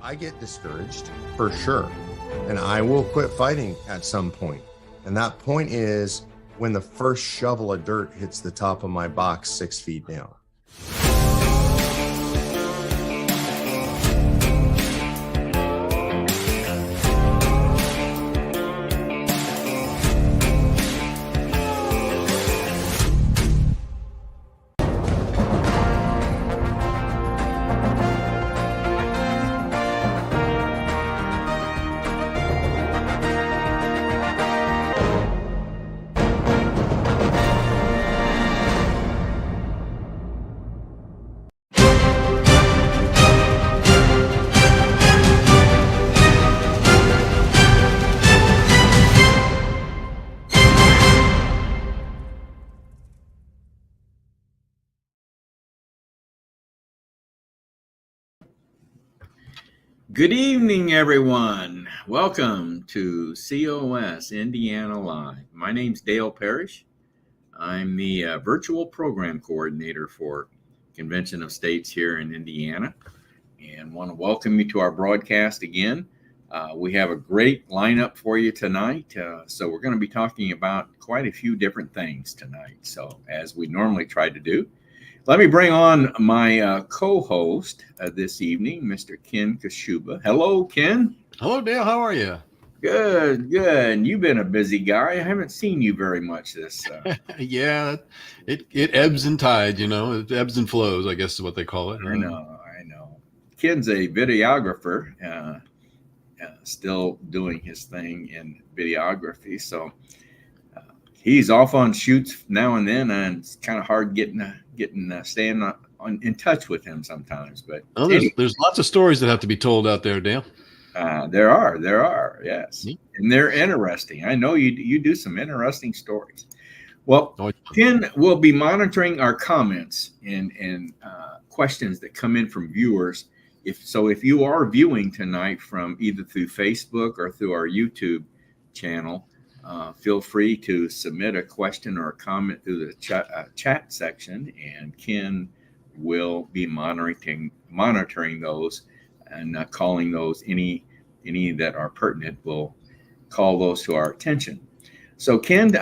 I get discouraged for sure, and I will quit fighting at some point. And that point is when the first shovel of dirt hits the top of my box 6 feet down. Good evening, everyone. Welcome to COS Indiana Live. My name's Dale Parrish. I'm the virtual program coordinator for Convention of States here in Indiana, and want to welcome you to our broadcast again. We have a great lineup for you tonight, so we're going to be talking about quite a few different things tonight. So as we normally try to do, let me bring on my co-host this evening, Mr. Ken Kashuba. Hello, Ken. Hello, Dale. How are you? Good, good. You've been a busy guy. I haven't seen you very much this. Yeah, it ebbs and tides, you know. It ebbs and flows, I guess is what they call it. I know. Ken's a videographer, still doing his thing in videography. So he's off on shoots now and then, and it's kind of hard staying in touch with him sometimes. But there's lots of stories that have to be told out there, Dale. There are, yes, and they're interesting. I know you do some interesting stories. Well, Ken will be monitoring our comments and questions that come in from viewers. If you are viewing tonight from either through Facebook or through our YouTube channel, feel free to submit a question or a comment through the chat section, and Ken will be monitoring those and calling those any that are pertinent. We'll call those to our attention. So Ken,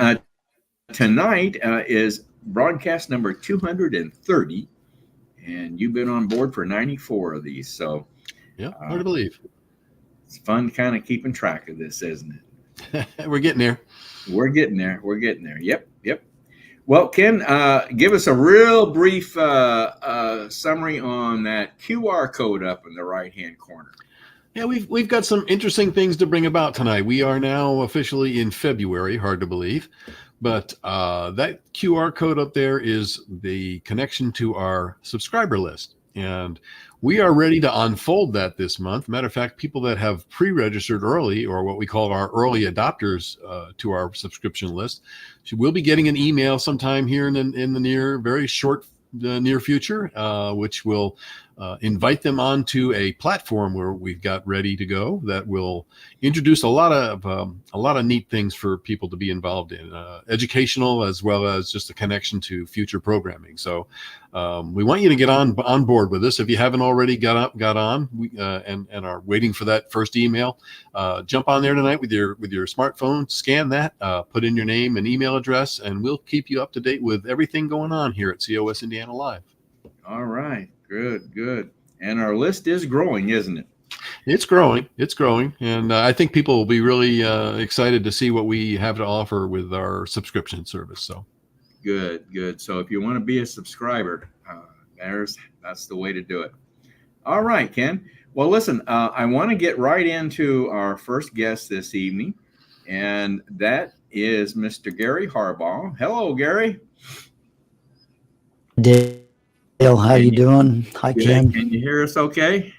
tonight is broadcast number 230, and you've been on board for 94 of these. So yeah, hard to believe. It's fun kind of keeping track of this, isn't it? We're getting there. We're getting there. Yep. Well, Ken, give us a real brief summary on that QR code up in the right-hand corner. Yeah, we've got some interesting things to bring about tonight. We are now officially in February, hard to believe, but that QR code up there is the connection to our subscriber list, and we are ready to unfold that this month. Matter of fact, people that have pre-registered early, or what we call our early adopters to our subscription list, will be getting an email sometime here in the near future, which will invite them onto a platform where we've got ready to go that will introduce a lot of neat things for people to be involved in, educational as well as just a connection to future programming. So we want you to get on board with this. If you haven't already got on and are waiting for that first email, jump on there tonight with your smartphone, scan that, put in your name and email address, and we'll keep you up to date with everything going on here at COS Indiana Live. All right. Good. And our list is growing, isn't it? It's growing. And I think people will be really excited to see what we have to offer with our subscription service. So good. So if you want to be a subscriber, that's the way to do it. All right, Ken. Well, listen, I want to get right into our first guest this evening, and that is Mr. Gary Harbaugh. Hello, Gary. Dale, how you doing? Hi, Ken. Can you hear us okay?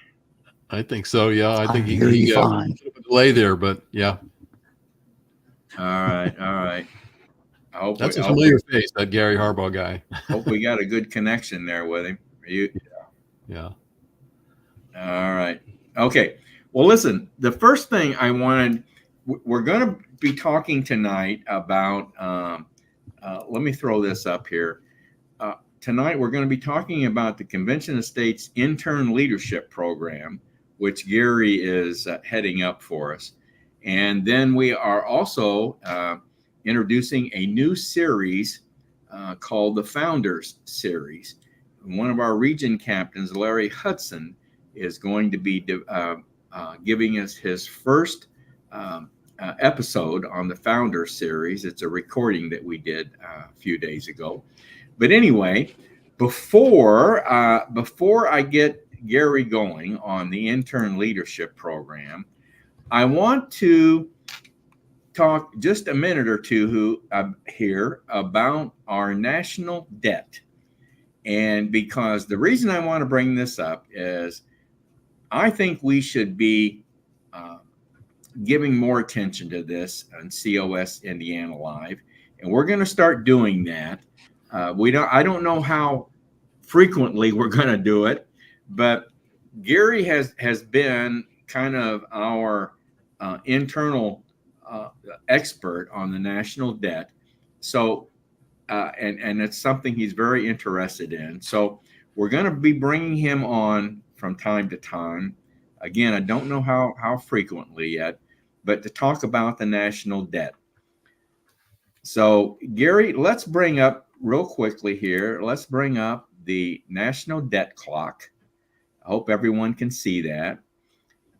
I think so, yeah. I think hear you fine. A delay there, but yeah. All right. That's a familiar face, that Gary Harbaugh guy. Hope we got a good connection there with him. Yeah. All right. Okay. Well, listen, the first thing we're going to be talking tonight about, let me throw this up here. Tonight, we're going to be talking about the Convention of States Intern Leadership Program, which Gary is heading up for us. And then we are also introducing a new series called the Founders Series. One of our region captains, Larry Hudson, is going to be giving us his first episode on the Founders Series. It's a recording that we did a few days ago. But anyway, before I get Gary going on the intern leadership program, I want to talk just a minute or two here about our national debt. And because the reason I want to bring this up is I think we should be giving more attention to this on COS Indiana Live, and we're going to start doing that. I don't know how frequently we're going to do it, but Gary has been kind of our internal expert on the national debt. So, and it's something he's very interested in. So we're going to be bringing him on from time to time. Again, I don't know how frequently yet, but to talk about the national debt. So Gary, let's bring up real quickly here. Let's bring up the national debt clock. I hope everyone can see that.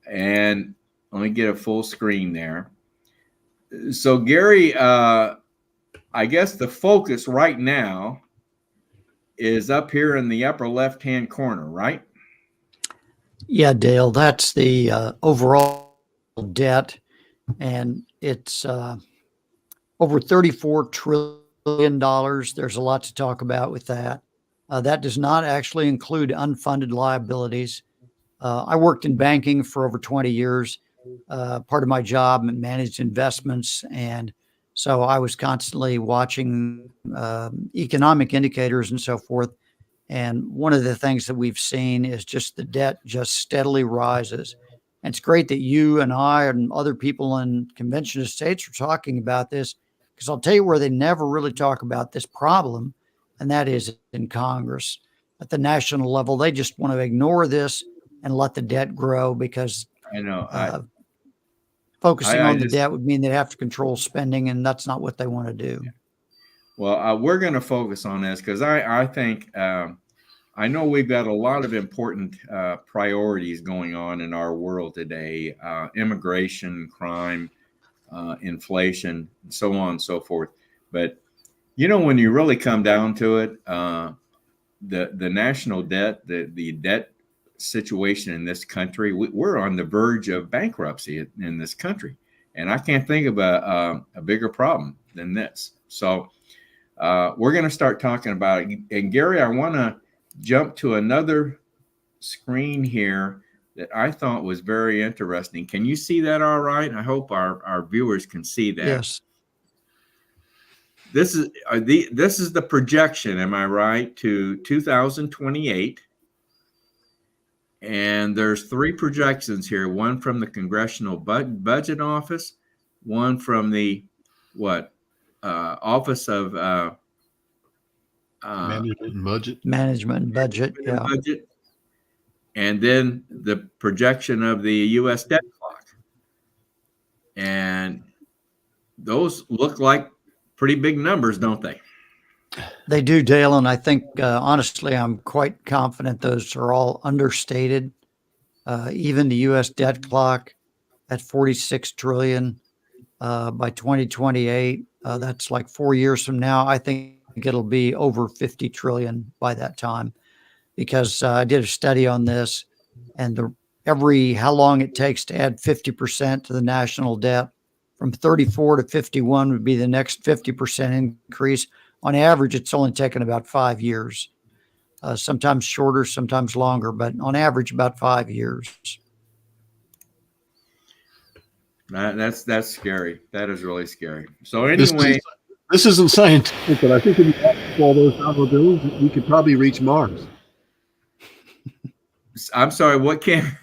And let me get a full screen there. So Gary, I guess the focus right now is up here in the upper left-hand corner, right? Yeah, Dale, that's the overall debt, and it's over $34 trillion. There's a lot to talk about with that. That does not actually include unfunded liabilities. I worked in banking for over 20 years. Part of my job managed investments, and so I was constantly watching economic indicators and so forth. And one of the things that we've seen is just the debt just steadily rises. And it's great that you and I and other people in convention of states are talking about this, because I'll tell you where they never really talk about this problem, and that is in Congress. At the national level, they just want to ignore this and let the debt grow, because I know focusing on the debt would mean they'd have to control spending, and that's not what they want to do. Well, we're going to focus on this because I think I know we've got a lot of important priorities going on in our world today: immigration, crime, inflation, and so on and so forth. But when you really come down to it, the national debt, the debt situation in this country, we're on the verge of bankruptcy in this country, and I can't think of a bigger problem than this. So we're going to start talking about it. And Gary, I want to jump to another screen here that I thought was very interesting. Can you see that all right? I hope our viewers can see that. Yes. This is the projection, am I right, to 2028. And there's three projections here, one from the Congressional Budget Office, one from the Office of Management and Budget. Management and Budget, yeah. Budget, and then the projection of the U.S. debt clock. And those look like pretty big numbers, don't they? They do, Dale, and I think, honestly, I'm quite confident those are all understated. Even the U.S. debt clock at $46 trillion by 2028, that's like 4 years from now. I think it'll be over 50 trillion by that time, because I did a study on this, and how long it takes to add 50% to the national debt from 34 to 51 would be the next 50% increase. On average, it's only taken about 5 years, sometimes shorter, sometimes longer, but on average, about 5 years. That's scary. That is really scary. So anyway, this isn't scientific, but I think if you add all those dollar bills, we could probably reach Mars. I'm sorry, what can?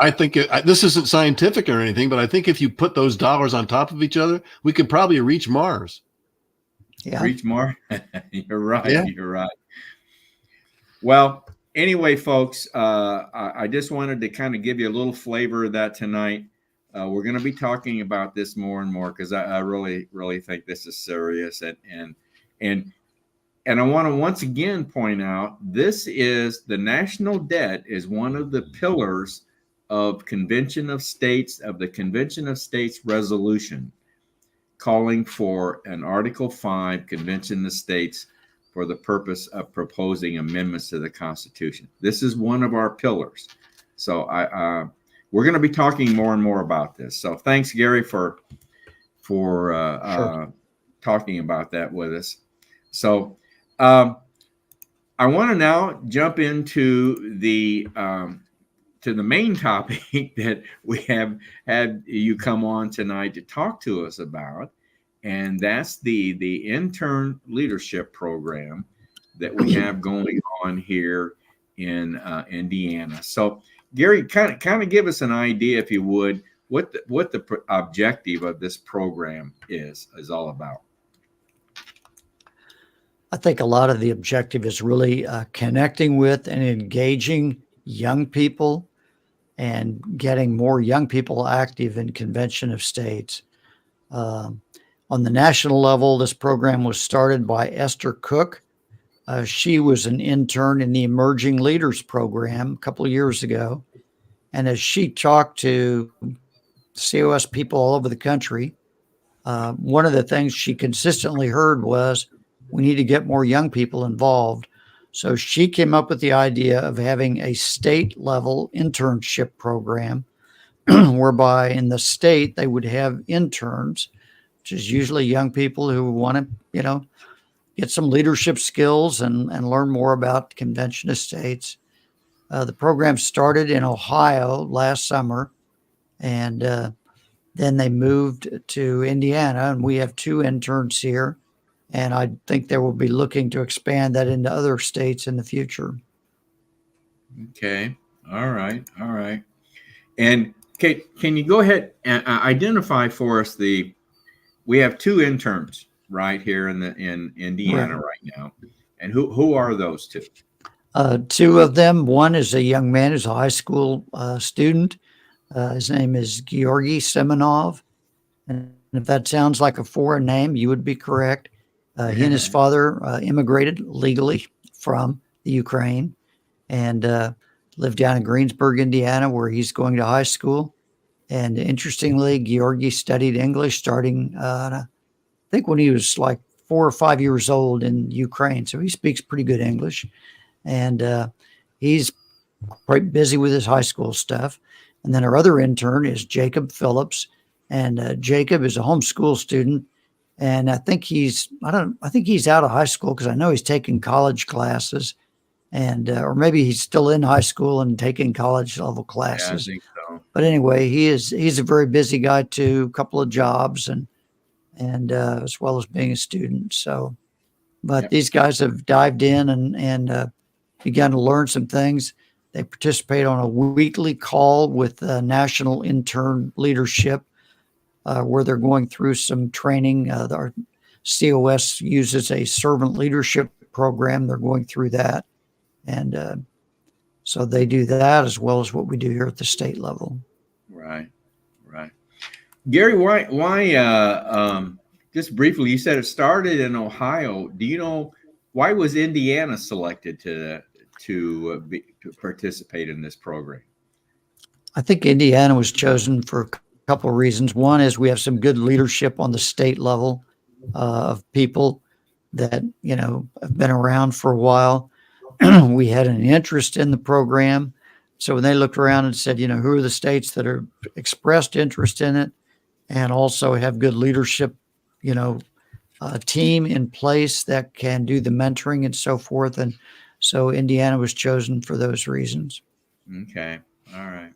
I think this isn't scientific or anything, but I think if you put those dollars on top of each other, we could probably reach Mars. Yeah. Reach Mars? You're right. Yeah. You're right. Well, anyway, folks, I just wanted to kind of give you a little flavor of that tonight. We're going to be talking about this more and more because I really, really think this is serious. And I want to once again point out, this is the national debt is one of the pillars of the Convention of States resolution calling for an Article 5 Convention of States for the purpose of proposing amendments to the Constitution. This is one of our pillars. So we're going to be talking more and more about this. So thanks, Gary, for Sure. talking about that with us. So I want to now jump into the main topic that we have had you come on tonight to talk to us about, and that's the intern leadership program that we have going on here in Indiana. So, Gary, kind of give us an idea, if you would, what the objective of this program is all about. I think a lot of the objective is really connecting with and engaging young people and getting more young people active in Convention of States. On the national level, this program was started by Esther Cook. She was an intern in the Emerging Leaders Program a couple of years ago. And as she talked to COS people all over the country, one of the things she consistently heard was, we need to get more young people involved. So she came up with the idea of having a state level internship program whereby in the state they would have interns, which is usually young people who want to, get some leadership skills and learn more about the Convention of States. The program started in Ohio last summer, and then they moved to Indiana, and we have 2 interns here. And I think they will be looking to expand that into other states in the future. Okay. All right. And Kate, can you go ahead and identify for us we have 2 interns right here in Indiana right now. And who are those 2? 2 of them. One is a young man who's a high school student. His name is Georgy Semenov. And if that sounds like a foreign name, you would be correct. He and his father immigrated legally from the Ukraine and lived down in Greensburg, Indiana, where he's going to high school. And interestingly, Georgy studied English starting, I think, when he was like 4 or 5 years old in Ukraine. So he speaks pretty good English. And he's quite busy with his high school stuff. And then our other intern is Jacob Phillips. And Jacob is a homeschool student. And I think he's out of high school because I know he's taking college classes, and or maybe he's still in high school and taking college level classes. Yeah, I think so. But anyway, he's a very busy guy too, a couple of jobs and as well as being a student. So, but these guys have dived in and begun to learn some things. They participate on a weekly call with National Intern Leadership, where they're going through some training. Our COS uses a servant leadership program. They're going through that. And so they do that as well as what we do here at the state level. Right. Gary, why just briefly, you said it started in Ohio. Do you know why was Indiana selected to participate in this program? I think Indiana was chosen for a couple of reasons. One is we have some good leadership on the state level of people that, have been around for a while. We had an interest in the program. So when they looked around and said, who are the states that are expressed interest in it and also have good leadership, a team in place that can do the mentoring and so forth. And so Indiana was chosen for those reasons. Okay. All right.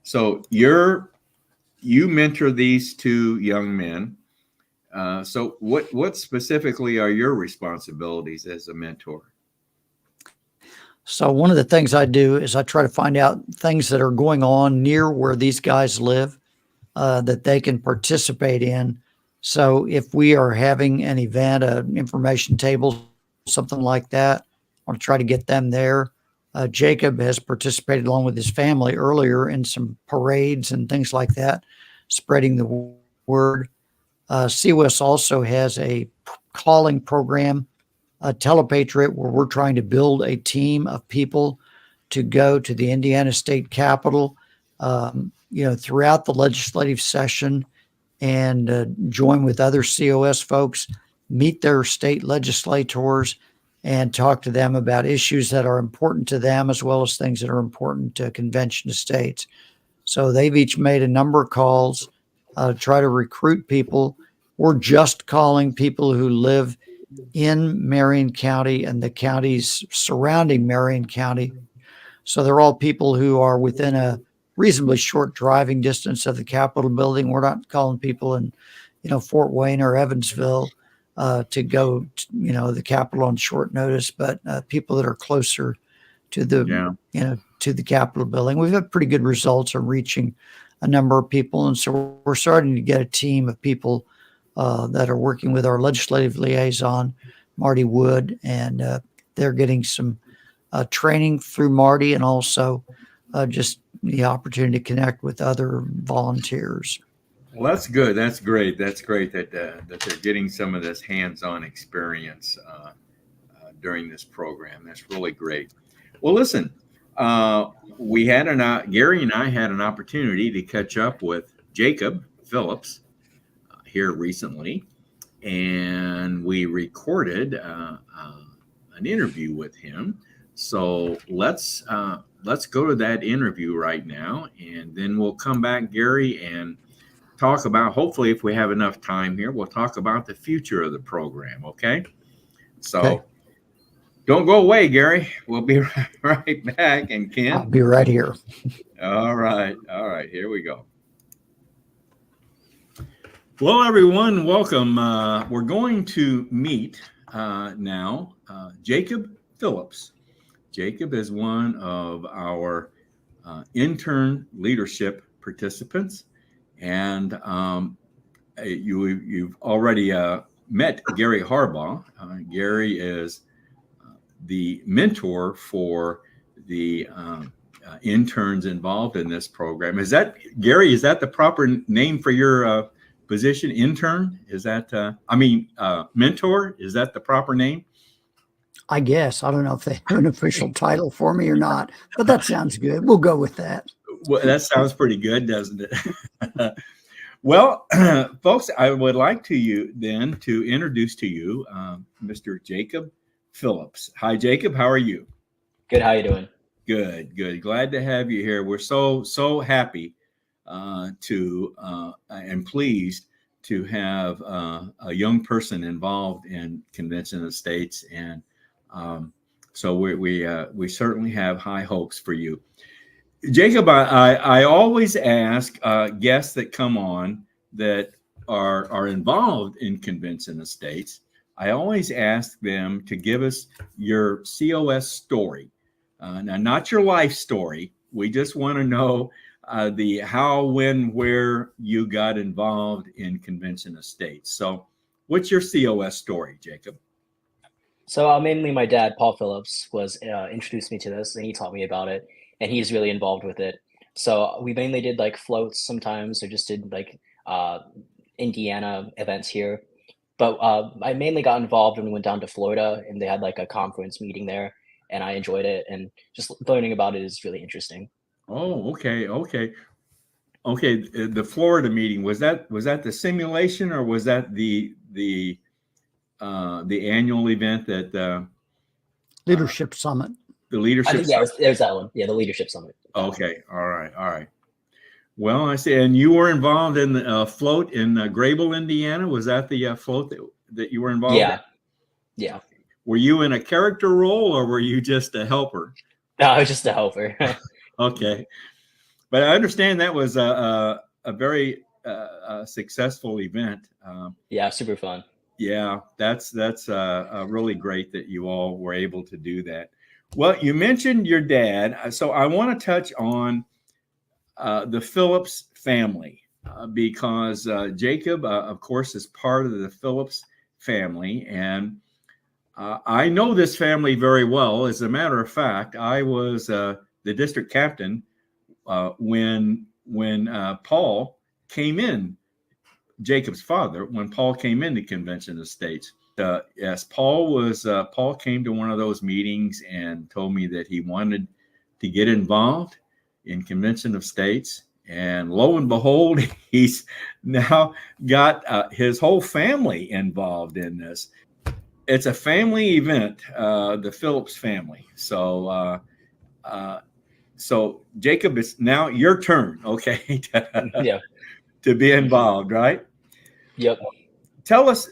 So you mentor these 2 young men. So what specifically are your responsibilities as a mentor? So one of the things I do is I try to find out things that are going on near where these guys live that they can participate in. So if we are having an event, an information table, something like that, I want to try to get them there. Jacob has participated along with his family earlier in some parades and things like that, spreading the word. COS also has a calling program, Telepatriot, where we're trying to build a team of people to go to the Indiana State Capitol, throughout the legislative session and join with other COS folks, meet their state legislators, and talk to them about issues that are important to them as well as things that are important to convention of states. So they've each made a number of calls to try to recruit people. We're just calling people who live in Marion County and the counties surrounding Marion County. So they're all people who are within a reasonably short driving distance of the Capitol building. We're not calling people in, Fort Wayne or Evansville to go, the Capitol on short notice, but people that are closer to the, to the Capitol building. We've had pretty good results of reaching a number of people. And so we're starting to get a team of people that are working with our legislative liaison, Marty Wood, and they're getting some training through Marty and also just the opportunity to connect with other volunteers. Well, that's good. That's great. That's great that they're getting some of this hands-on experience during this program. That's really great. Well, listen, Gary and I had an opportunity to catch up with Jacob Phillips here recently, and we recorded an interview with him. So let's go to that interview right now, and then we'll come back, Gary, and talk about, hopefully, if we have enough time here, we'll talk about the future of the program. Okay. So don't go away, Gary. We'll be right back. And Ken, I'll be right here. All right. Here we go. Well, everyone, welcome. We're going to meet now Jacob Phillips. Jacob is one of our intern leadership participants, and you've already met Gary Harbaugh. Gary is the mentor for the interns involved in this program. Is that, Gary, is that the proper name for your position, intern? Is that, mentor? Is that the proper name? I guess. I don't know if they have an official title for me or not, but that sounds good. We'll go with that. Well, that sounds pretty good, doesn't it? Well, folks, I would like to introduce to you Mr. Jacob Phillips. Hi, Jacob. How are you? Good. How are you doing? Good. Glad to have you here. We're so happy and pleased to have a young person involved in Convention of States, and so we certainly have high hopes for you, Jacob. I always ask guests that come on that are involved in Convention of States. I always ask them to give us your COS story. Now, not your life story. We just want to know the how, when, where you got involved in Convention of States. So what's your COS story, Jacob? So mainly my dad, Paul Phillips, was introduced me to this, and he taught me about it, and he's really involved with it. So we mainly did like floats sometimes, or just did like Indiana events here. But I mainly got involved when we went down to Florida, and they had like a conference meeting there, and I enjoyed it, and just learning about it is really interesting. Oh, okay. The Florida meeting, was that the simulation, or was that the annual event that Leadership Summit? The leadership. I think, yeah, it was that one. Yeah, the leadership summit. Okay. All right. Well, I see. And you were involved in the float in Grable, Indiana. Was that the float that you were involved in? Yeah. Were you in a character role, or were you just a helper? No, I was just a helper. Okay. But I understand that was a very successful event. Yeah, super fun. Yeah, that's really great that you all were able to do that. Well, you mentioned your dad, so I want to touch on the Phillips family because Jacob, of course, is part of the Phillips family, and I know this family very well. As a matter of fact, I was the district captain when Paul came in, Jacob's father, when Paul came into Convention of States. Yes, Paul came to one of those meetings and told me that he wanted to get involved in Convention of States. And lo and behold, he's now got his whole family involved in this. It's a family event, the Phillips family. So Jacob, it's now your turn, okay, to be involved, right? Yep. Tell us,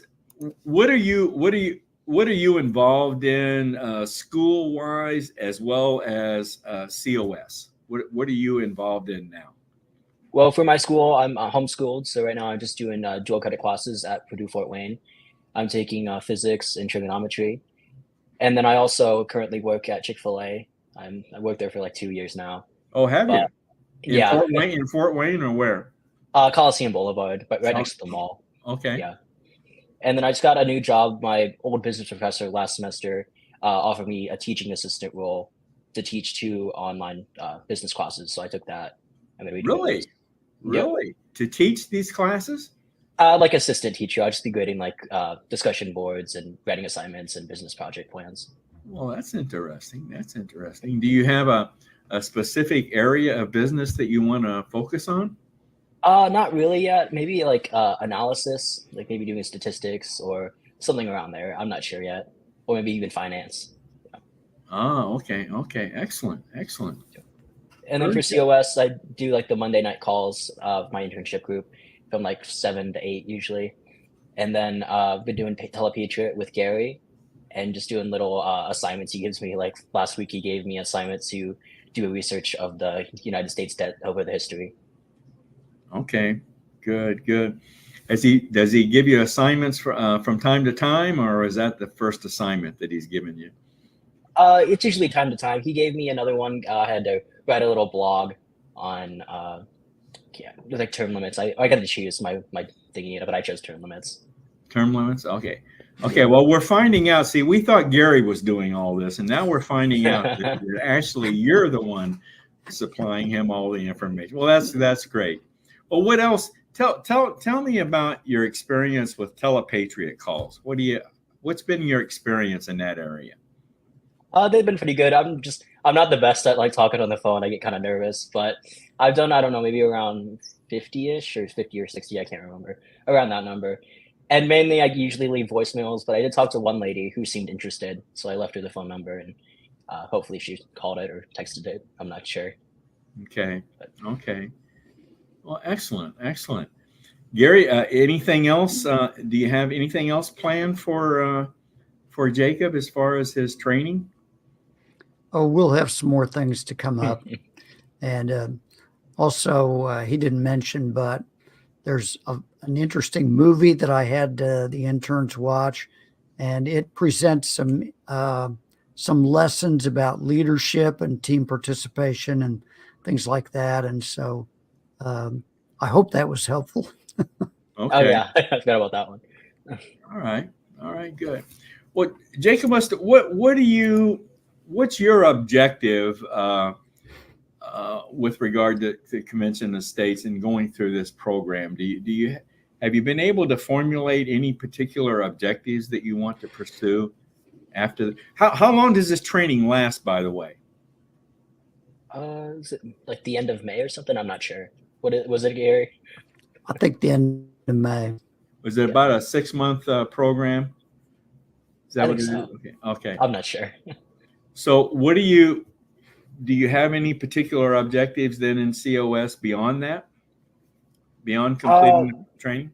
what are you involved in school wise as well as COS? What are you involved in now? Well, for my school, I'm homeschooled. So right now I'm just doing dual credit classes at Purdue Fort Wayne. I'm taking physics and trigonometry. And then I also currently work at Chick-fil-A. I worked there for like 2 years now. Oh, have you? Yeah. In Fort Wayne or where? Coliseum Boulevard, but right next to the mall. Okay. Yeah. And then I just got a new job. My old business professor last semester offered me a teaching assistant role to teach 2 online business classes. So I took that. I'm going to be doing those. Really? Yep. To teach these classes? Like assistant teacher. I'll just be grading like discussion boards and writing assignments and business project plans. Well, that's interesting. Do you have a specific area of business that you want to focus on? Not really yet. Maybe like analysis, like maybe doing statistics or something around there. I'm not sure yet. Or maybe even finance. Yeah. Oh, okay. Excellent. And then for COS, I do like the Monday night calls of my internship group from like 7 to 8 usually. And then I've been doing telepatriot with Gary and just doing little assignments he gives me. Like last week, he gave me assignments to do a research of the United States debt over the history. Okay, good. Does he give you assignments from time to time, or is that the first assignment that he's given you? It's usually time to time. He gave me another one. I had to write a little blog on like term limits. I got to choose my thinking, but I chose term limits. Term limits, okay. Well, we're finding out. See, we thought Gary was doing all this, and now we're finding out that actually you're the one supplying him all the information. Well, that's great. Well, what else? Tell me about your experience with telepatriot calls. What's been your experience in that area? They've been pretty good. I'm not the best at like talking on the phone. I get kind of nervous, but I've done, I don't know, maybe around 50-ish or 50 or 60. I can't remember, around that number. And mainly I usually leave voicemails, but I did talk to one lady who seemed interested. So I left her the phone number and hopefully she called it or texted it. I'm not sure. Okay. Well, excellent. Gary, anything else? Do you have anything else planned for Jacob as far as his training? Oh, we'll have some more things to come up. And also, he didn't mention, but there's an interesting movie that I had the interns watch, and it presents some lessons about leadership and team participation and things like that. And so I hope that was helpful. Okay. Oh, yeah. I forgot about that one. All right, good. Well, Jacob, what's your objective with regard to Convention of States and going through this program? Have you been able to formulate any particular objectives that you want to pursue after? How long does this training last, by the way? Is it like the end of May or something? I'm not sure. Was it, Gary? I think the end of May. Was it about a 6-month program? Is that what it is? So. Okay. I'm not sure. So what do you have any particular objectives then in COS beyond that? Beyond completing training?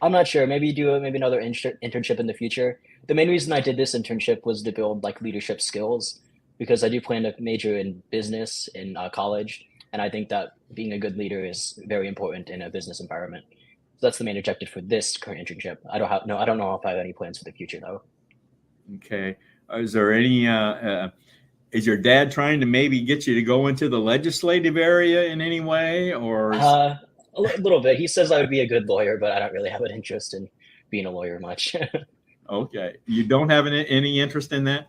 I'm not sure. Maybe do another internship in the future. The main reason I did this internship was to build like leadership skills, because I do plan to major in business in college. And I think that being a good leader is very important in a business environment. So that's the main objective for this current internship. I don't know if I have any plans for the future though. Okay. Is there any, is your dad trying to maybe get you to go into the legislative area in any way, or? A little bit. He says I would be a good lawyer, but I don't really have an interest in being a lawyer much. Okay. You don't have any interest in that?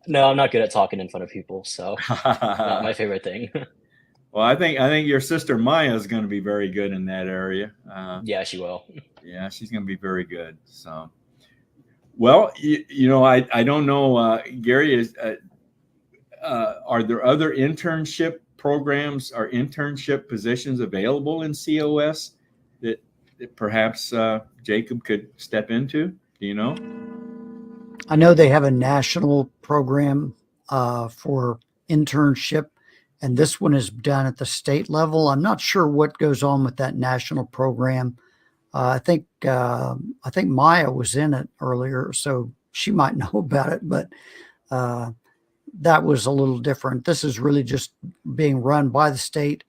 No, I'm not good at talking in front of people, so not my favorite thing. Well, I think your sister Maya is going to be very good in that area. Yeah, she will. Yeah, she's going to be very good. So, well, I don't know, Gary, are there other internship programs or internship positions available in COS that perhaps Jacob could step into? Do you know? I know they have a national program for internship, and this one is done at the state level. I'm not sure what goes on with that national program. I think Maya was in it earlier, so she might know about it. But that was a little different. This is really just being run by the state,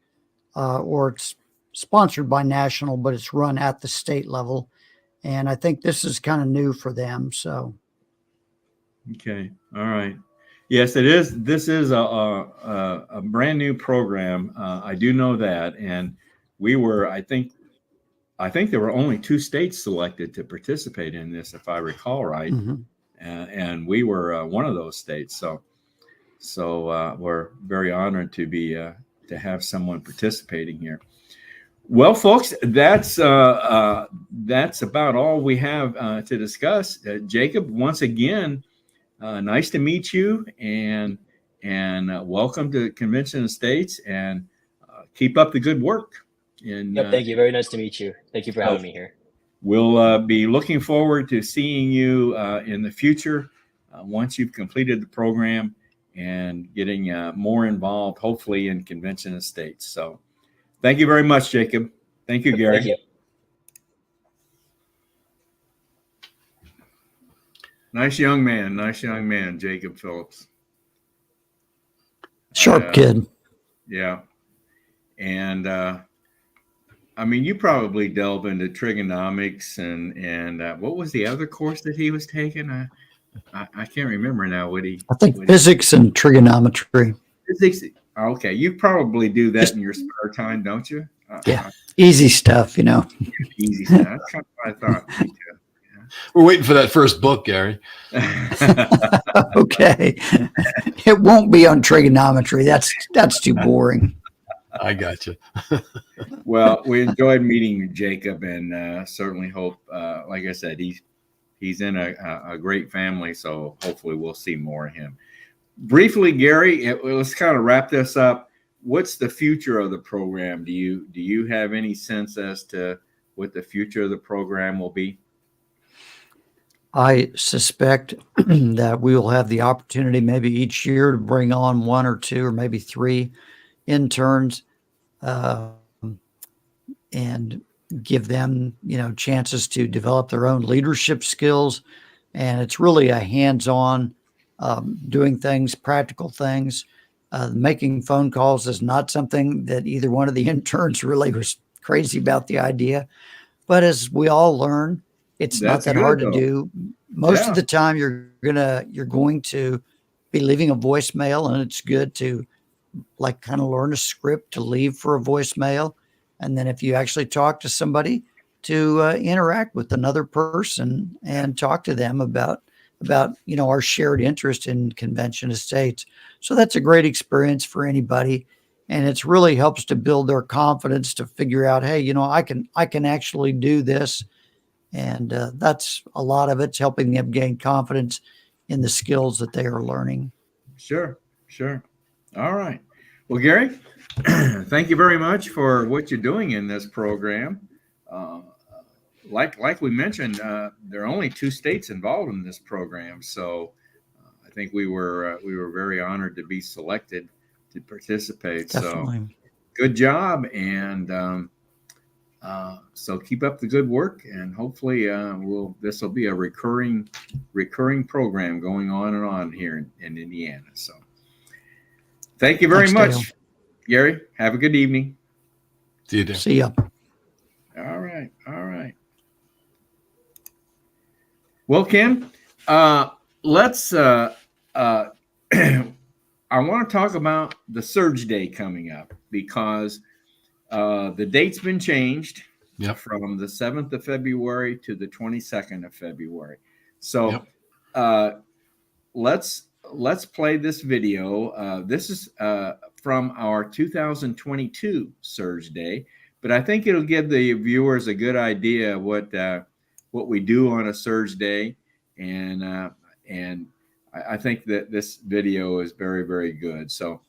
or it's sponsored by national, but it's run at the state level. And I think this is kind of new for them. So. Okay. All right. Yes, it is. This is a brand new program. I do know that, and we were. I think there were only 2 states selected to participate in this, if I recall right, and we were one of those states. So we're very honored to be to have someone participating here. Well, folks, that's about all we have to discuss. Jacob, once again. Nice to meet you, and welcome to Convention Estates, and keep up the good work. And Yep, thank you. Very nice to meet you. Thank you for having me here. We'll be looking forward to seeing you in the future once you've completed the program and getting more involved, hopefully, in Convention Estates. So thank you very much, Jacob. Thank you, Gary. Thank you. Nice young man, Jacob Phillips. Sharp kid. Yeah. And I mean, you probably delve into trigonomics and what was the other course that he was taking? I can't remember now. I think physics and trigonometry. Physics. Okay. You probably do that in your spare time, don't you? Yeah. Easy stuff, Easy stuff. That's kind of what I thought. We're waiting for that first book, Gary. Okay. It won't be on trigonometry. That's too boring. I got you. Well, we enjoyed meeting Jacob, and certainly hope, like I said, he's in a great family, so hopefully we'll see more of him. Briefly, Gary, let's kind of wrap this up. What's the future of the program? Do you have any sense as to what the future of the program will be? I suspect that we will have the opportunity maybe each year to bring on 1 or 2 or maybe 3 interns and give them, chances to develop their own leadership skills. And it's really a hands-on doing things, practical things. Making phone calls is not something that either one of the interns really was crazy about the idea. But as we all learn, it's not that hard to do. Most of the time you're going to be leaving a voicemail, and it's good to kind of learn a script to leave for a voicemail. And then if you actually talk to somebody, to interact with another person and talk to them about our shared interest in Convention Estates. So that's a great experience for anybody. And it really helps to build their confidence to figure out, hey, I can actually do this. And that's a lot of it's helping them gain confidence in the skills that they are learning. Sure. All right. Well, Gary, thank you very much for what you're doing in this program. Like we mentioned, there are only 2 states involved in this program, so I think we were very honored to be selected to participate. Definitely. So good job, and so keep up the good work, and hopefully this will be a recurring program going on and on here in Indiana. So thank you very much, Dale. Gary. Have a good evening. See you, Dale. See ya. All right. Well, Ken, let's. I want to talk about the Surge Day coming up, because the date's been changed from the 7th of February to the 22nd of February. So let's play this video. This is from our 2022 Surge Day, but I think it'll give the viewers a good idea of what we do on a Surge Day, and I think that this video is very, very good. So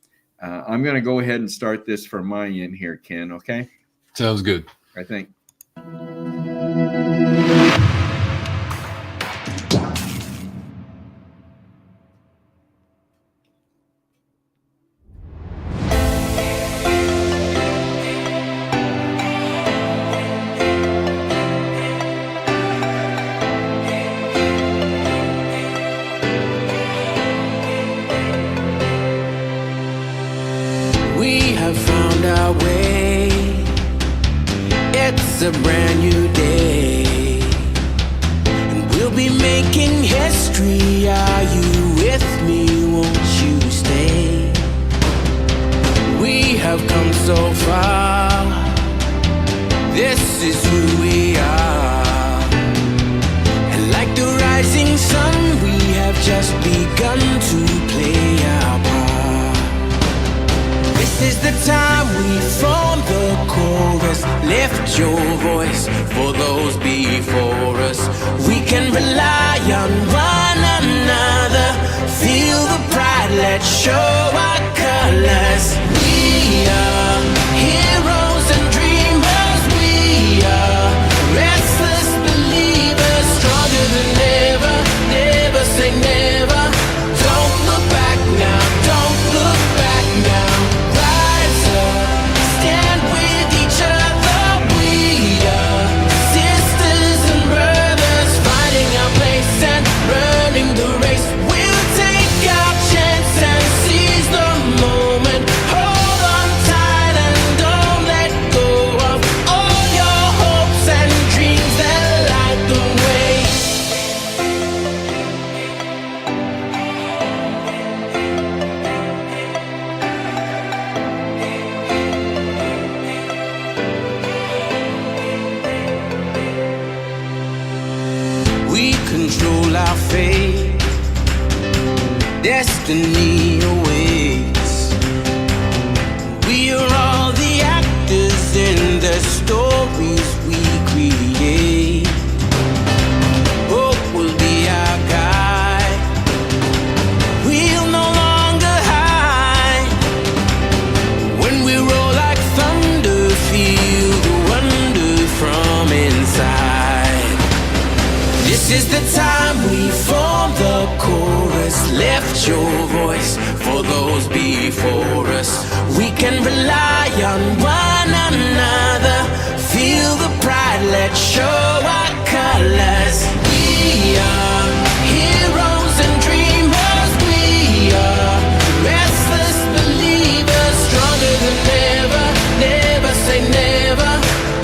I'm going to go ahead and start this from my end here, Ken. Okay. Sounds good. I think. It's a brand new day, and we'll be making history. Are you with me? Won't you stay? We have come so far. This is who we are, and like the rising sun, we have just begun to play our part. This is the time we form the chorus. Lift your voice for those before us. We can rely on one another. Feel the pride, let's show our colors. We are heroes and dreamers. We are restless believers, stronger than ever. Never say never. Don't look back now, don't look back now. Rise up, stand with each other. We are sisters and brothers, finding our place and running the race. We'll take our chance and seize the moment. Hold on tight and don't let go of all your hopes and dreams that light the way. We control our fate. Destiny awaits. We are all the actors in the stories we create. Hope will be our guide. We'll no longer hide. When we roll like thunder, feel the wonder from inside. This is the time we form the chorus. Lift your voice for those before us. We can rely on one another. Feel the pride, let's show our colors. We are heroes and dreamers. We are restless believers, stronger than ever. Never say never.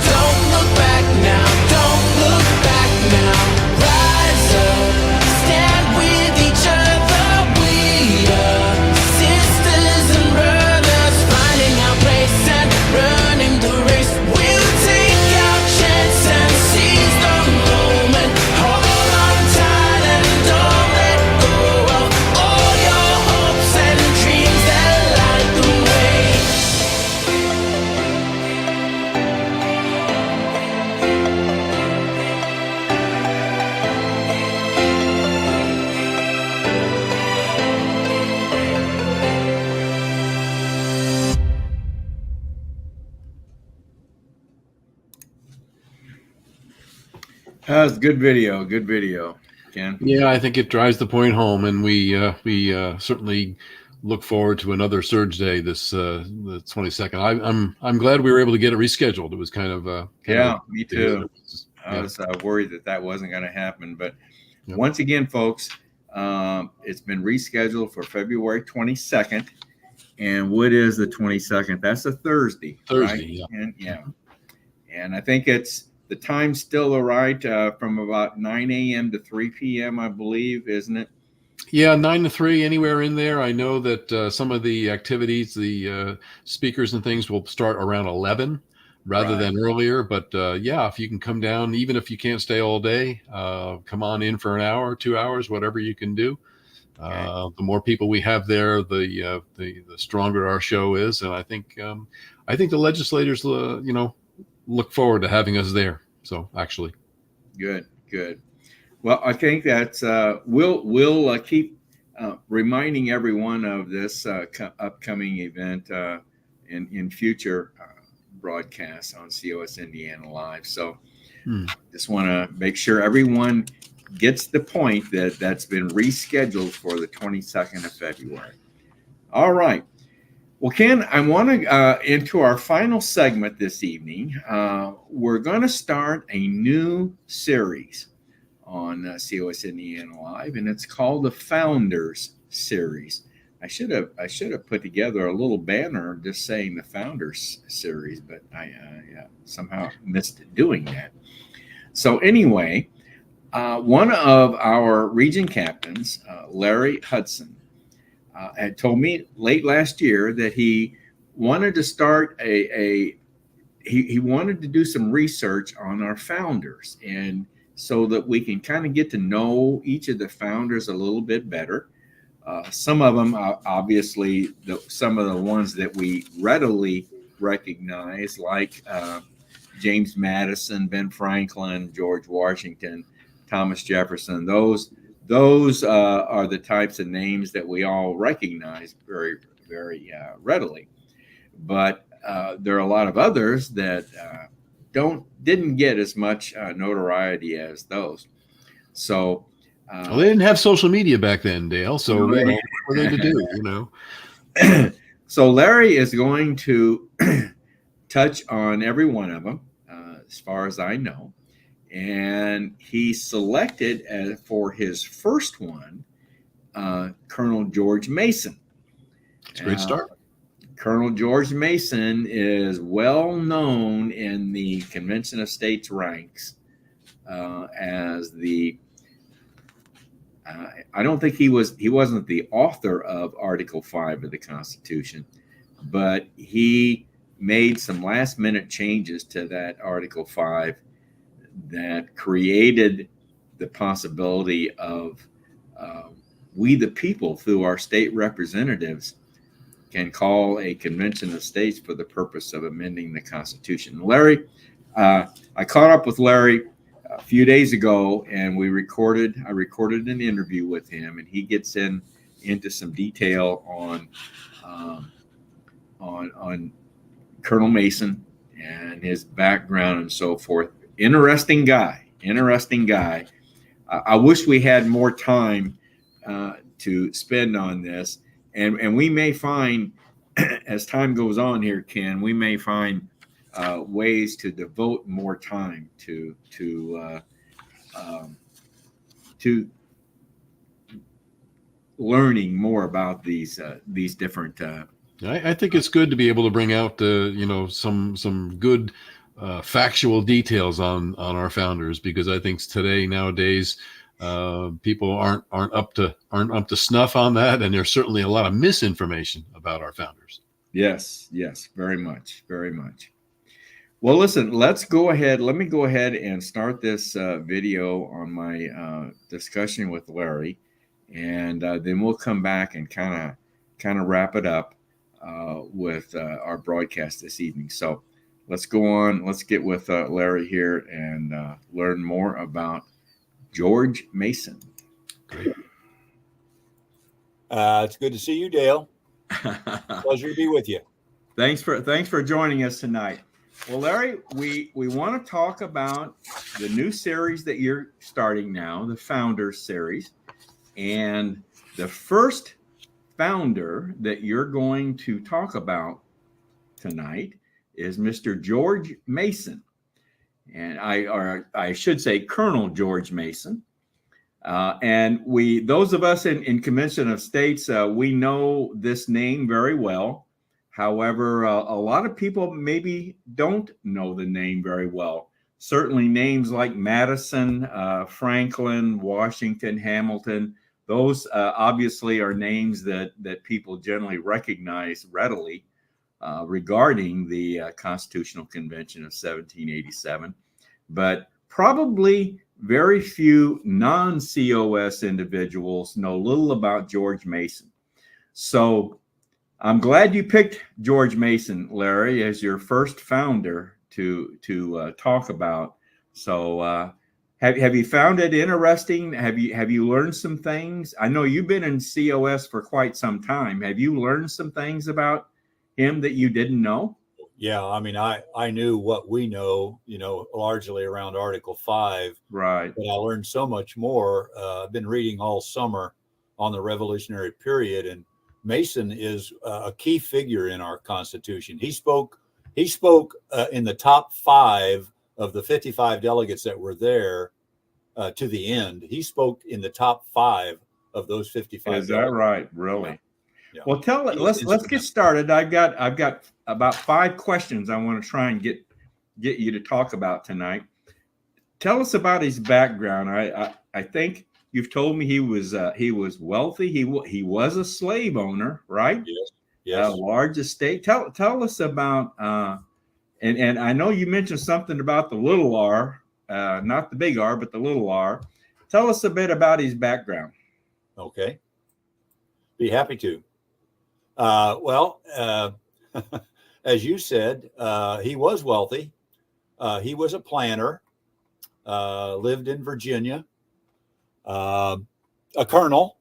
Don't look back now, don't look back now. Rise up, stand with each other. We are sisters and brothers, finding our place and running the race. We'll take our chance and seize the moment. Hold on tight and don't let go of all your hopes and dreams that light the way. That's good video. Good video, Ken. Yeah, I think it drives the point home, and we certainly look forward to another Surge Day this the 22nd. I'm glad we were able to get it rescheduled. It was kind of Me too. I was worried that wasn't going to happen, but once again, folks, it's been rescheduled for February 22nd. And what is the 22nd? That's a Thursday. Thursday, right? And I think the time's still all right, from about 9 a.m. to 3 p.m., I believe, isn't it? Yeah, 9 to 3, anywhere in there. I know that some of the activities, the speakers and things will start around 11. rather than earlier. But yeah, if you can come down, even if you can't stay all day, come on in for an hour, 2 hours, whatever you can do. The more people we have there, the stronger our show is, and I think the legislators, look forward to having us there. So actually, good. Well, I think that's we'll keep reminding everyone of this upcoming event in future broadcasts on COS Indiana Live. So just want to make sure everyone gets the point that that's been rescheduled for the 22nd of February. All right. Well, Ken, I want to into our final segment this evening. We're going to start a new series on COS Indiana Live, and it's called the Founders Series. I should have put together a little banner just saying the Founders Series, but I somehow missed doing that. So anyway, one of our region captains, Larry Hudson, had told me late last year that he wanted to start he wanted to do some research on our founders, and so that we can kind of get to know each of the founders a little bit better. Some of them, obviously, some of the ones that we readily recognize, like James Madison, Ben Franklin, George Washington, Thomas Jefferson. Those are the types of names that we all recognize very, very readily. But there are a lot of others that didn't get as much notoriety as those. So well, they didn't have social media back then, Dale. So what were they to do? So Larry is going to touch on every one of them, as far as I know. And he selected for his first one, Colonel George Mason. It's a great start. Colonel George Mason is well known in the Convention of States ranks as the. I don't think he wasn't the author of Article 5 of the Constitution, but he made some last-minute changes to that Article 5 that created the possibility of we the people, through our state representatives, can call a convention of states for the purpose of amending the Constitution. Larry, I caught up with Larry a few days ago, and I recorded an interview with him, and he gets into some detail on Colonel Mason and his background and so forth. Interesting guy. I wish we had more time to spend on this, and we may find, as time goes on here, Ken, we may find ways to devote more time to learning more about these different. I think it's good to be able to bring out some good factual details on our founders, because I think nowadays people aren't up to snuff on that, and there's certainly a lot of misinformation about our founders. Yes, very much. Well, listen, let me go ahead and start this video on my discussion with Larry, and then we'll come back and kind of wrap it up with our broadcast this evening. So let's go on. Let's get with Larry here and learn more about George Mason. Great. It's good to see you, Dale. Pleasure to be with you. Thanks for joining us tonight. Well, Larry, we want to talk about the new series that you're starting now, the Founders Series. And the first founder that you're going to talk about tonight is Mr. George Mason. And I should say Colonel George Mason. And those of us in Convention of States, we know this name very well. However, a lot of people maybe don't know the name very well. Certainly names like Madison, Franklin, Washington, Hamilton, those obviously are names that people generally recognize readily. regarding the Constitutional Convention of 1787, but probably very few non-COS individuals know little about George Mason. So I'm glad you picked George Mason, Larry, as your first founder to talk about. So have you found it interesting? Have you learned some things? I know you've been in COS for quite some time. Have you learned some things about him that you didn't know? Yeah, I mean, I knew what we know, largely around Article 5. Right. But I learned so much more. I've been reading all summer on the Revolutionary period, and Mason is a key figure in our Constitution. He spoke in the top 5 of the 55 delegates that were there to the end. He spoke in the top 5 of those 55. Is that right? Really? Yeah. Well, let's get started. I've got about 5 questions I want to try and get you to talk about tonight. Tell us about his background. I think you've told me he was wealthy. He was a slave owner, right? Yes. A large estate. Tell us about and I know you mentioned something about the little R, not the big R, but the little R. Tell us a bit about his background. Okay. Be happy to. Well, as you said, he was wealthy. He was a planter, lived in Virginia, a colonel.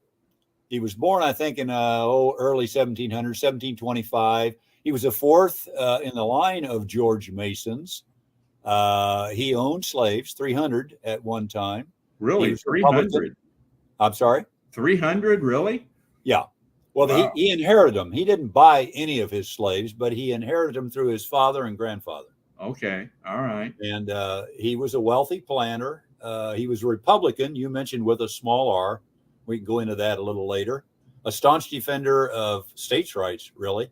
He was born, I think, in early 1700s, 1725. He was a 4th in the line of George Masons. He owned slaves, 300 at one time. Really? 300? I'm sorry? 300, really? Yeah. Well, wow. He inherited them. He didn't buy any of his slaves, but he inherited them through his father and grandfather. Okay. All right. And he was a wealthy planter. He was a Republican, you mentioned, with a small R. We can go into that a little later. A staunch defender of states' rights, really.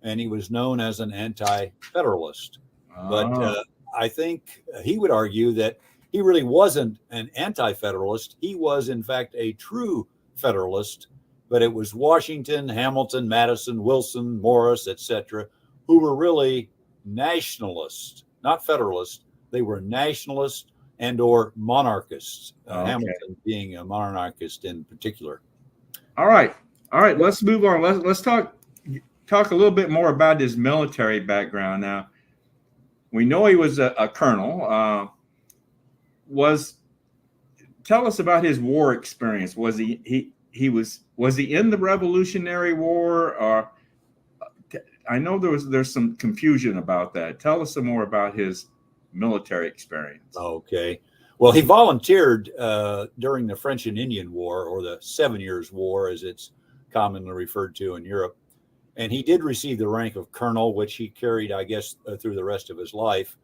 And he was known as an anti-federalist. Oh. But I think he would argue that he really wasn't an anti-federalist. He was, in fact, a true federalist. But it was Washington, Hamilton, Madison, Wilson, Morris, etc., who were really nationalists, not federalists. They were nationalists and or monarchists. Okay. Hamilton being a monarchist in particular. All right. Let's move on. Let's talk a little bit more about his military background. Now, we know he was a colonel. Tell us about his war experience. Was he in the Revolutionary War? Or I know there's some confusion about that. Tell us some more about his military experience. Okay. Well, he volunteered during the French and Indian War, or the 7 Years' War, as it's commonly referred to in Europe. And he did receive the rank of colonel, which he carried, I guess, through the rest of his life.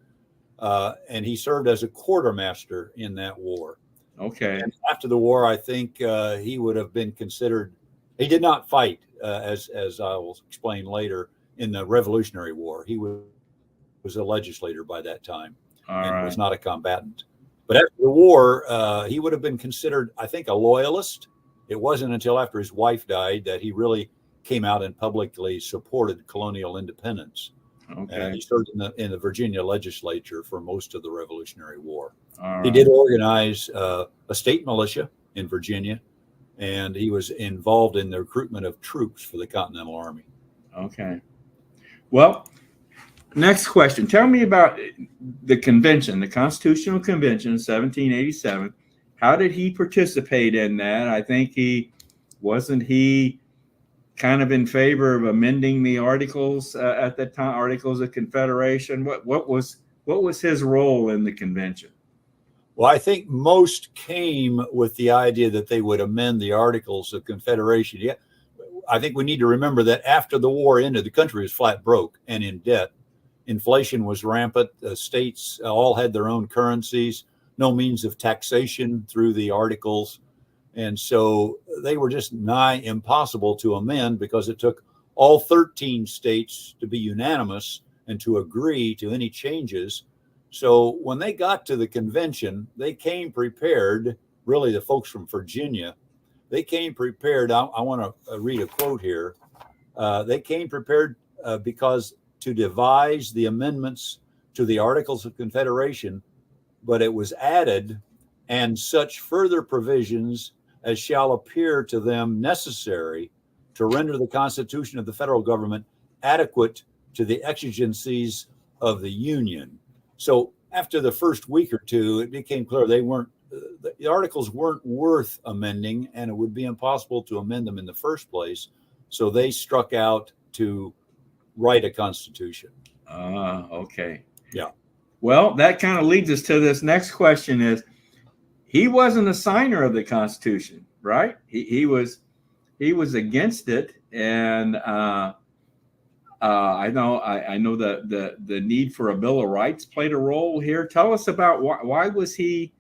And he served as a quartermaster in that war. Okay. And after the war, I think he would have been considered. He did not fight, as I will explain later, in the Revolutionary War. He was a legislator by that time. And was not a combatant. But after the war, he would have been considered, I think, a loyalist. It wasn't until after his wife died that he really came out and publicly supported colonial independence. Okay. And he served in the Virginia legislature for most of the Revolutionary War. He did organize a state militia in Virginia, and he was involved in the recruitment of troops for the Continental Army. Okay. Well, next question. Tell me about the convention, the Constitutional Convention in 1787. How did he participate in that? I think wasn't he kind of in favor of amending the articles at the time, Articles of Confederation? What was his role in the convention? Well, I think most came with the idea that they would amend the Articles of Confederation. Yeah, I think we need to remember that after the war ended, the country was flat broke and in debt. Inflation was rampant. States all had their own currencies, no means of taxation through the articles. And so they were just nigh impossible to amend because it took all 13 states to be unanimous and to agree to any changes. So when they got to the convention, they came prepared, really the folks from Virginia, they came prepared. I want to read a quote here. They came prepared because to devise the amendments to the Articles of Confederation, but it was added, and such further provisions as shall appear to them necessary to render the Constitution of the federal government adequate to the exigencies of the Union. So after the first week or two, it became clear the articles weren't worth amending, and it would be impossible to amend them in the first place. So they struck out to write a constitution. Okay. Yeah. Well, that kind of leads us to this next question is, he wasn't a signer of the Constitution, right? He was against it. And I know that the need for a Bill of Rights played a role here. Tell us about why was he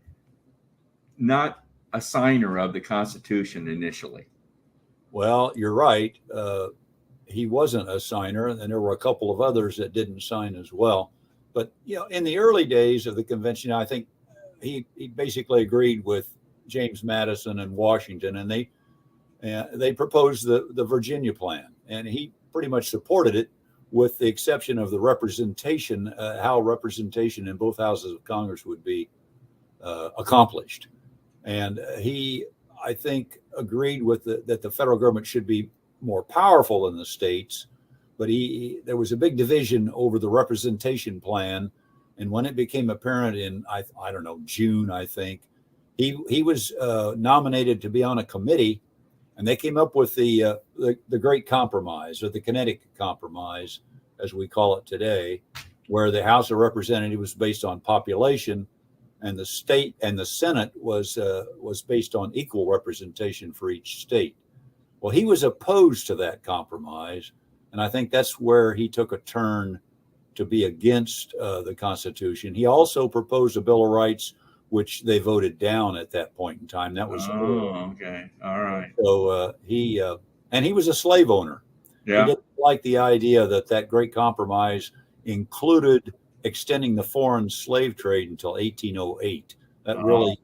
not a signer of the Constitution initially? Well, you're right. He wasn't a signer, and there were a couple of others that didn't sign as well. But in the early days of the convention, I think he basically agreed with James Madison and Washington, and they proposed the Virginia Plan, and he pretty much supported it, with the exception of the representation, how representation in both houses of Congress would be accomplished. And he, I think, agreed with that the federal government should be more powerful than the states, but there was a big division over the representation plan. And when it became apparent in, I don't know, June, I think, he was nominated to be on a committee, and they came up with the Great Compromise, or the Connecticut Compromise, as we call it today, where the House of Representatives was based on population, and the state and the Senate was based on equal representation for each state. Well, he was opposed to that compromise, and I think that's where he took a turn to be against the Constitution. He also proposed a Bill of Rights, which they voted down at that point in time. That was okay, all right. So he was a slave owner. Yeah, he didn't like the idea that Great Compromise included extending the foreign slave trade until 1808. That really.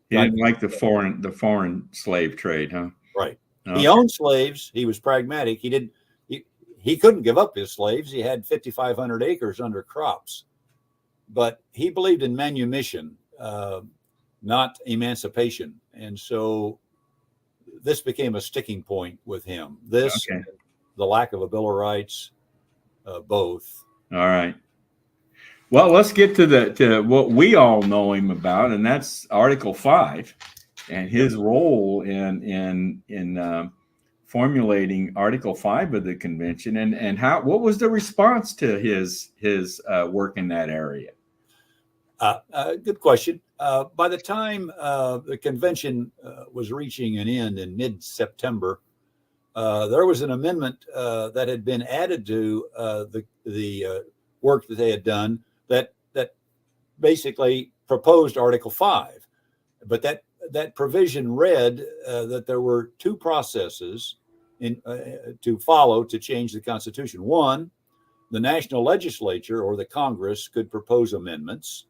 He didn't like the foreign slave trade, huh? Right. Okay. He owned slaves. He was pragmatic. He couldn't give up his slaves. He had 5,500 acres under crops, but he believed in manumission, not emancipation. And so this became a sticking point with him. The lack of a Bill of Rights, both. All right. Well, let's get to what we all know him about, and that's Article 5 and his role in formulating Article 5 of the convention, and what was the response to his work in that area? Good question. By the time the convention was reaching an end in mid-September, there was an amendment that had been added to the work that they had done that basically proposed Article 5. But that provision read that there were two processes to follow to change the Constitution. One, the national legislature or the Congress could propose amendments,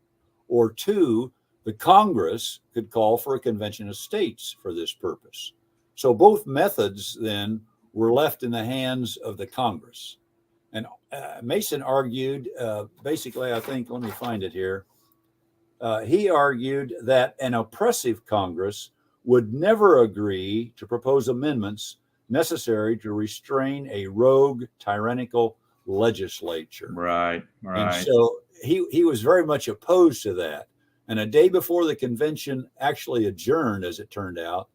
or two, the Congress could call for a convention of states for this purpose. So both methods then were left in the hands of the Congress. And Mason argued, basically, I think, let me find it here. He argued that an oppressive Congress would never agree to propose amendments necessary to restrain a rogue, tyrannical legislature. Right. And so he was very much opposed to that. And a day before the convention actually adjourned, as it turned out,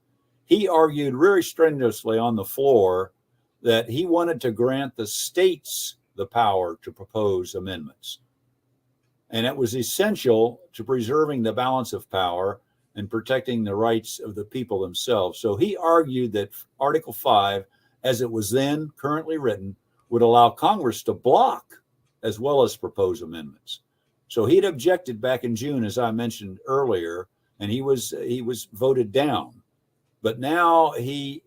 he argued very strenuously on the floor that he wanted to grant the states the power to propose amendments. And it was essential to preserving the balance of power and protecting the rights of the people themselves. So he argued that Article 5, as it was then currently written, would allow Congress to block as well as propose amendments. So he'd objected back in June, as I mentioned earlier, and he was voted down. But now he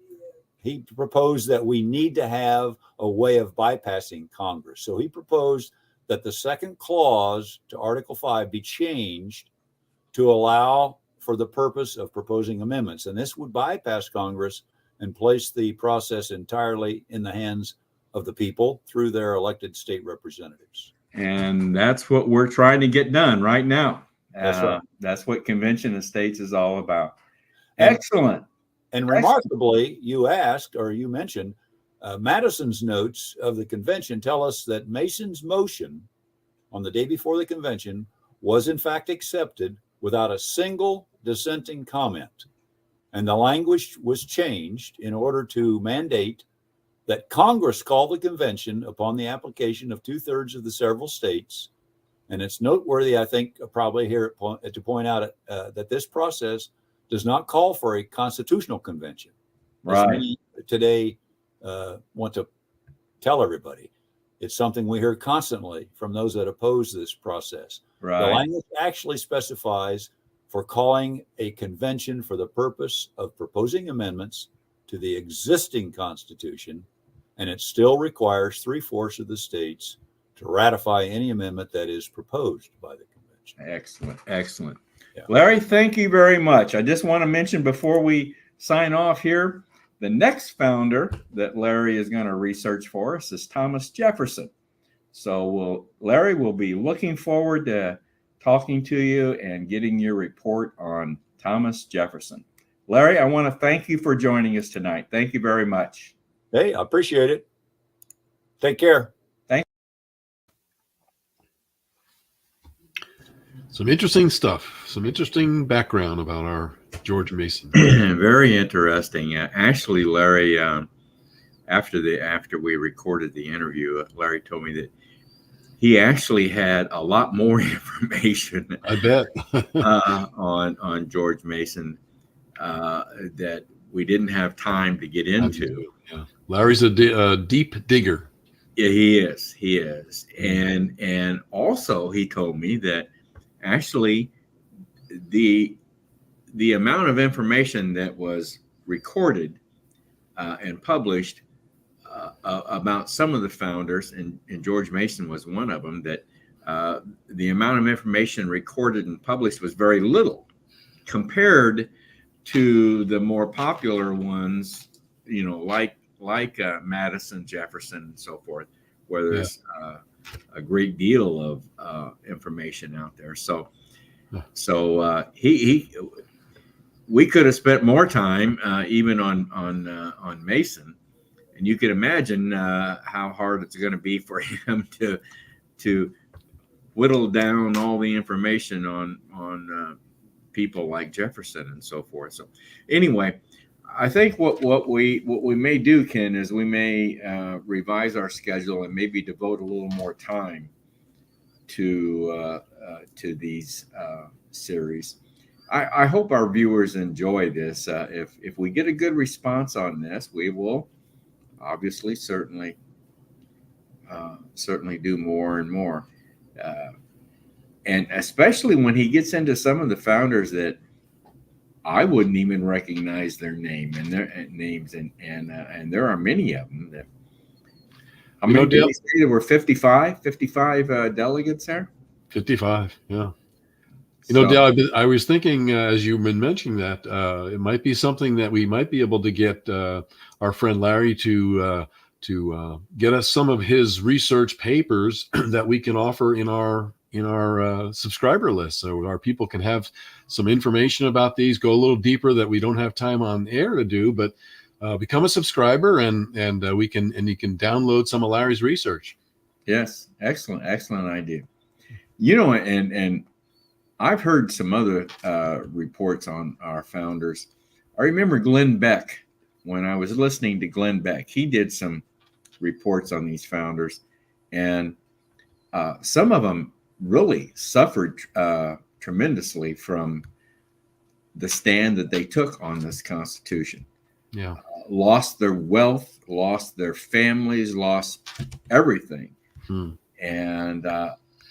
proposed that we need to have a way of bypassing Congress. So he proposed that the second clause to Article 5 be changed to allow for the purpose of proposing amendments. And this would bypass Congress and place the process entirely in the hands of the people through their elected state representatives. And that's what we're trying to get done right now. That's right. That's what Convention of States is all about. Excellent. And remarkably, you asked, or you mentioned, Madison's notes of the convention tell us that Mason's motion on the day before the convention was in fact accepted without a single dissenting comment. And the language was changed in order to mandate that Congress call the convention upon the application of 2/3 of the several states. And it's noteworthy, I think, probably here to point out that this process does not call for a constitutional convention. Right. As many today want to tell everybody. It's something we hear constantly from those that oppose this process. Right. The language actually specifies for calling a convention for the purpose of proposing amendments to the existing Constitution, and it still requires 3/4 of the states to ratify any amendment that is proposed by the convention. Excellent. Excellent. Yeah. Larry, thank you very much. I just want to mention before we sign off here, the next founder that Larry is going to research for us is Thomas Jefferson. So Larry will be looking forward to talking to you and getting your report on Thomas Jefferson. Larry, I want to thank you for joining us tonight. Thank you very much. Hey, I appreciate it. Take care. Some interesting stuff, some interesting background about our George Mason. Very interesting. Actually, Larry, after we recorded the interview, Larry told me that he actually had a lot more information. I bet on George Mason that we didn't have time to get into. Yeah. Larry's a deep digger. Yeah, he is, and also he told me that actually the amount of information that was recorded and published about some of the founders, and George Mason was one of them, that the amount of information recorded and published was very little compared to the more popular ones, like Madison, Jefferson, and so forth, where there's a great deal of information out there. So we could have spent more time even on Mason, and you can imagine how hard it's going to be for him to whittle down all the information on people like Jefferson and so forth. So anyway, I think what we may do, Ken, is we may revise our schedule and maybe devote a little more time to these series. I hope our viewers enjoy this. If we get a good response on this, we will obviously certainly do more and more. And especially when he gets into some of the founders that I wouldn't even recognize their name and their names, and there are many of them. How many did he say there were? 55 delegates there. 55, yeah. Dale, I was thinking as you've been mentioning that it might be something that we might be able to get our friend Larry to get us some of his research papers that we can offer in our subscriber list, so our people can have some information about these, go a little deeper that we don't have time on air to do, but become a subscriber and you can download some of Larry's research. Yes, excellent idea. And I've heard some other reports on our founders. I remember Glenn Beck. When I was listening to Glenn Beck, he did some reports on these founders, and some of them really suffered tremendously from the stand that they took on this Constitution. Yeah, lost their wealth, lost their families, lost everything, and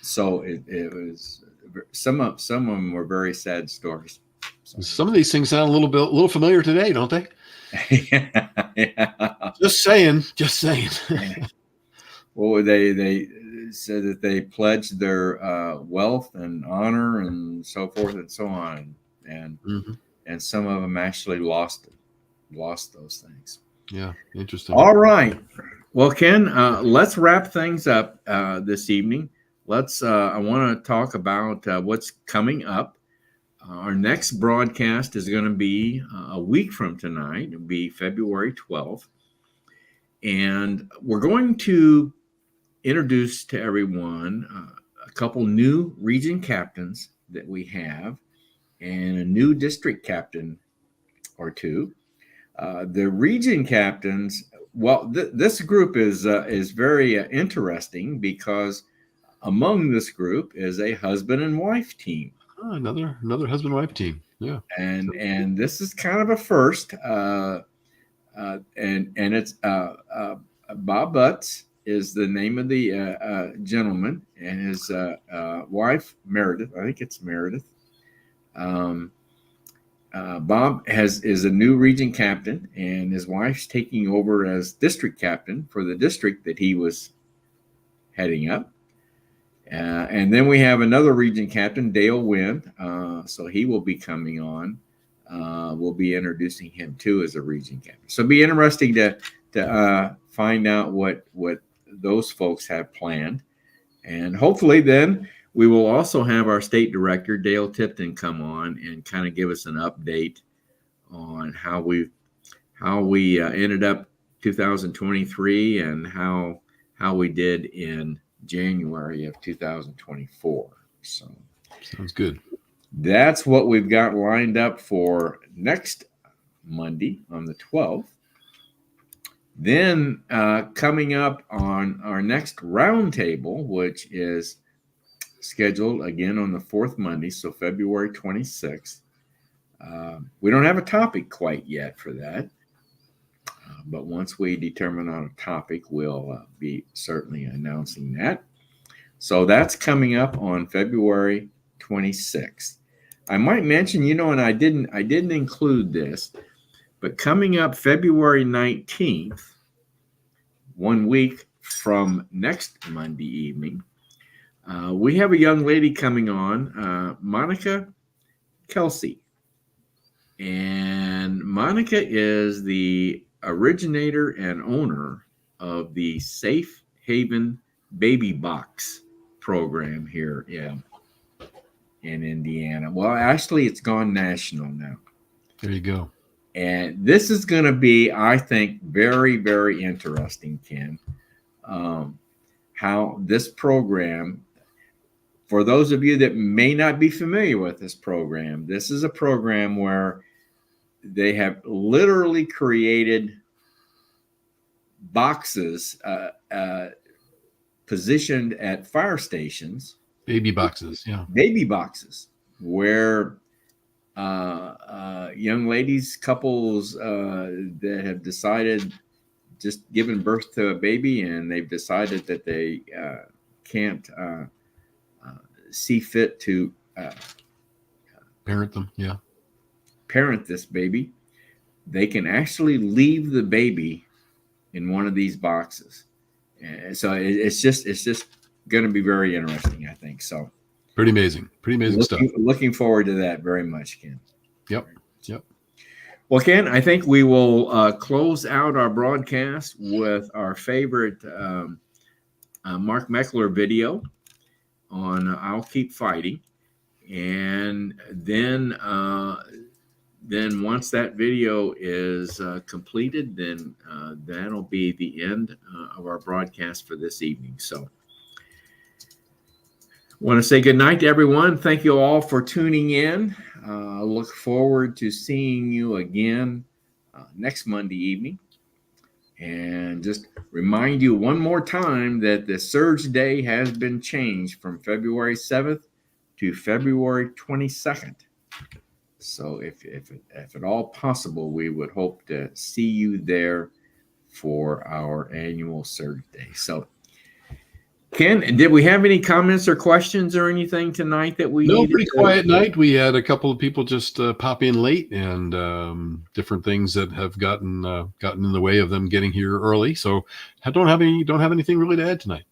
so it was. Some of them were very sad stories. Some of these things sound a little familiar today, don't they? Yeah. Just saying. Well, they said that they pledged their wealth and honor and so forth and so on, and some of them actually lost those things. Yeah, interesting. All right. Well, Ken, let's wrap things up this evening. I want to talk about what's coming up. Our next broadcast is going to be a week from tonight. It'll be February 12th. And we're going to introduce to everyone a couple new region captains that we have and a new district captain or two. The region captains, well, this group is very interesting because among this group is a husband and wife team. Oh, another husband and wife team. Yeah, and this is kind of a first. And it's Bob Butts is the name of the gentleman, and his wife Meredith. I think it's Meredith. Bob is a new region captain, and his wife's taking over as district captain for the district that he was heading up. And then we have another region captain, Dale Wynn. So he will be coming on. We'll be introducing him too as a region captain. So it'll be interesting to find out what those folks have planned. And hopefully then we will also have our state director, Dale Tipton, come on and kind of give us an update on how we ended up 2023 and how we did in January of 2024. So sounds good. That's what we've got lined up for next Monday on the 12th. Then coming up on our next roundtable, which is scheduled again on the fourth Monday, so February 26th. We don't have a topic quite yet for that. But once we determine on a topic, we'll be certainly announcing that. So that's coming up on February 26th. I might mention, and I didn't include this, but coming up February 19th, 1 week from next Monday evening, we have a young lady coming on, Monica Kelsey. And Monica is the originator and owner of the Safe Haven Baby Box program here in Indiana. Well, actually, it's gone national now. There you go. And this is going to be, I think, very, very interesting, Ken, how this program, for those of you that may not be familiar with this program, this is a program where they have literally created boxes positioned at fire stations. Baby boxes, yeah. Baby boxes where young ladies, couples that have decided, just given birth to a baby, and they've decided that they can't see fit to parent them, yeah. Parent this baby, they can actually leave the baby in one of these boxes. And so it's just going to be very interesting, I think. So pretty amazing stuff. Looking forward to that very much, Ken. Yep. Well, Ken, I think we will close out our broadcast with our favorite Mark Meckler video on I'll Keep Fighting. And then once that video is completed, then that'll be the end of our broadcast for this evening. So I want to say good night to everyone. Thank you all for tuning in. Look forward to seeing you again next Monday evening. And just remind you one more time that the surge day has been changed from February 7th to February 22nd. So if at all possible, we would hope to see you there for our annual surge day. So, Ken, did we have any comments or questions or anything tonight that we? No, pretty quiet night. We had a couple of people just pop in late, and different things that have gotten in the way of them getting here early. So I don't have anything really to add tonight.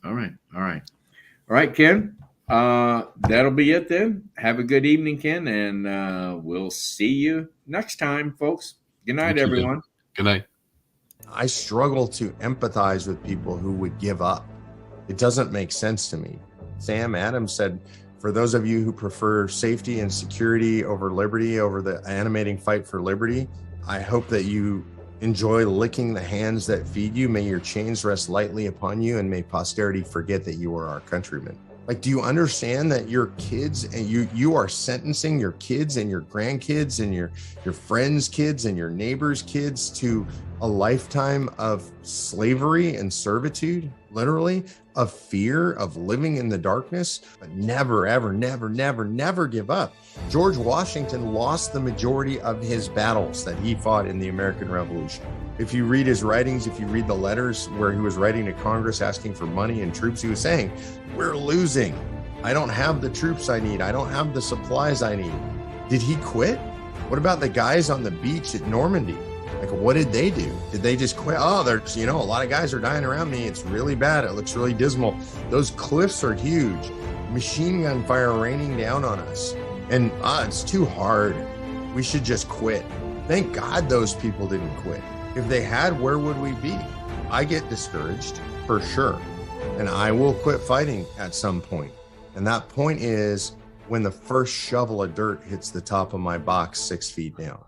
All right, Ken. That'll be it then. Have a good evening, Ken, and we'll see you next time, folks. Good night, everyone. Good night. I struggle to empathize with people who would give up. It doesn't make sense to me. Sam Adams said, for those of you who prefer safety and security over liberty, over the animating fight for liberty, I hope that you enjoy licking the hands that feed you. May your chains rest lightly upon you, and may posterity forget that you are our countrymen. Like, do you understand that your kids and you are sentencing your kids and your grandkids and your friends' kids and your neighbors' kids to a lifetime of slavery and servitude, literally, of fear, of living in the darkness, but never, ever, never, never, never give up. George Washington lost the majority of his battles that he fought in the American Revolution. If you read his writings, if you read the letters where he was writing to Congress asking for money and troops, he was saying, we're losing. I don't have the troops I need. I don't have the supplies I need. Did he quit? What about the guys on the beach at Normandy? Like, what did they do? Did they just quit? Oh, there's, a lot of guys are dying around me. It's really bad. It looks really dismal. Those cliffs are huge. Machine gun fire raining down on us. And it's too hard. We should just quit. Thank God those people didn't quit. If they had, where would we be? I get discouraged, for sure. And I will quit fighting at some point. And that point is when the first shovel of dirt hits the top of my box 6 feet down.